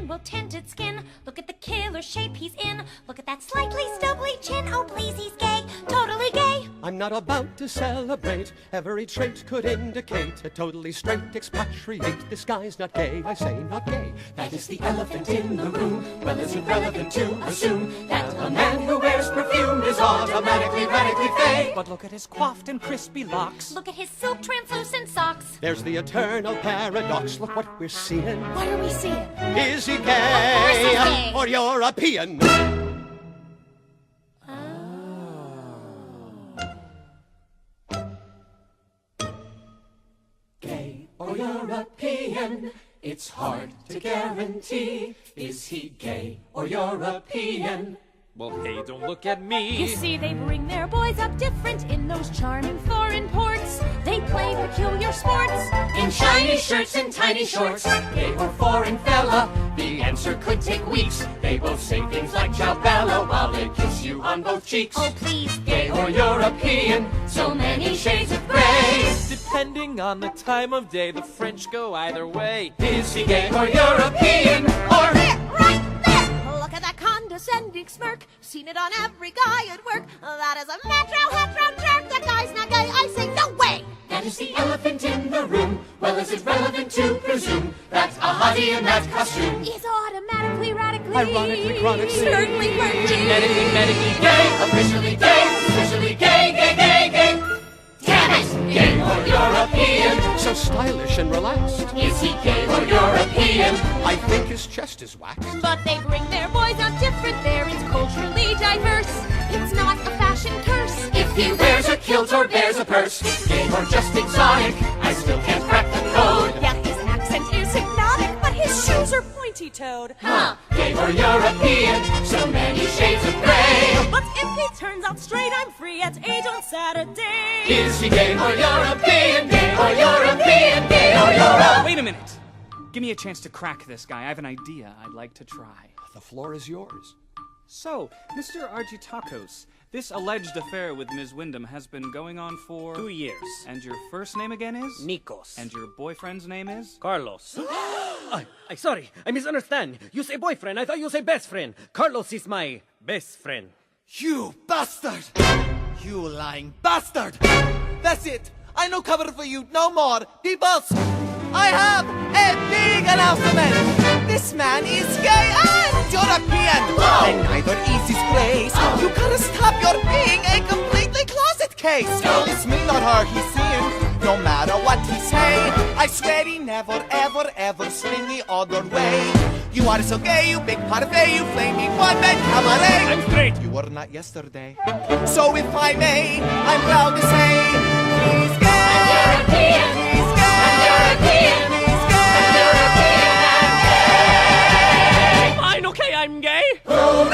rainbow tinted skin. Look at the killer shape he's in. Look at that slightly stubbly chin. Oh please, he's gay, totally gay. I'm not about to celebrate. Every trait could indicate a totally straight expatriate. This guy's not gay, I say not gay. That is the elephant in the room. Well, is it relevant to assume that a man who wears perfume is automatically radically fey? But look at his coiffed and crispy locks. Look at his silk translucent socks. There's the eternal paradox. Look what we're seeing. What are we seeing? Is he Of course he's gay gay. or European? Gay or European? It's hard to guarantee. Is he gay or European? Well, hey, don't look at me. You see, they bring their boys up different in those charming foreign ports. They play peculiar sports In shiny shirts and tiny shorts, gay or foreign fella? The answer could take weeks. They both say things like ciao bella while they kiss you on both cheeks. Oh please, Gay or European? So many shades of gray. Depending on the time of day, the French go either way. Is he gay or European? Or right there! Look at that condescending smirk. Seen it on every guy at work. That is a hetero jerk. That guy's not gay. I say no way! that is the elephant in the room? Well, is it relevant to presume that a hottie in that costume Is automatically, radically, Ironically, chronically, certainly virgin. medically gay, officially gay, gay? Damn it! Gay or European? So stylish and relaxed. Is he gay or European? I think his chest is waxed. But they bring their boys up different there. It's culturally diverse. It's not a fashion curse. If he wears a kilt or bears a purse, gay or just exotic, I still can't crack the code. Yeah, his accent is hypnotic, but his shoes are pointy-toed. Huh? Gay or European? So many shades of gray. But if he turns out straight, I'm free at 8 on Saturday. Is he gay or European? Gay or European? Gay or European? Wait a minute. Give me a chance to crack this guy. I have an idea I'd like to try. The floor is yours. So, Mr. Argytakos, this alleged affair with Ms. Wyndham has been going on for 2 years. And your first name again is? Nikos. And your boyfriend's name is? Carlos. Sorry, I misunderstand. You say boyfriend, I thought you say best friend. Carlos is my best friend. You bastard! You lying bastard! That's it! I no cover for you no more! Peoples! I have a big announcement! This man is gay and European! And neither is his place! You gotta stop your being a completely closet case! It's me, not her, he's seeing, no matter what he say. I swear he never, ever swing the other way. You are so gay, you big parfait, you flaming one-man cabaret. I'm straight. You were not yesterday. So if I may, I'm proud to say, he's gay. European. He's gay. European. He's gay. European and gay. Fine, okay, I'm gay. Hooray!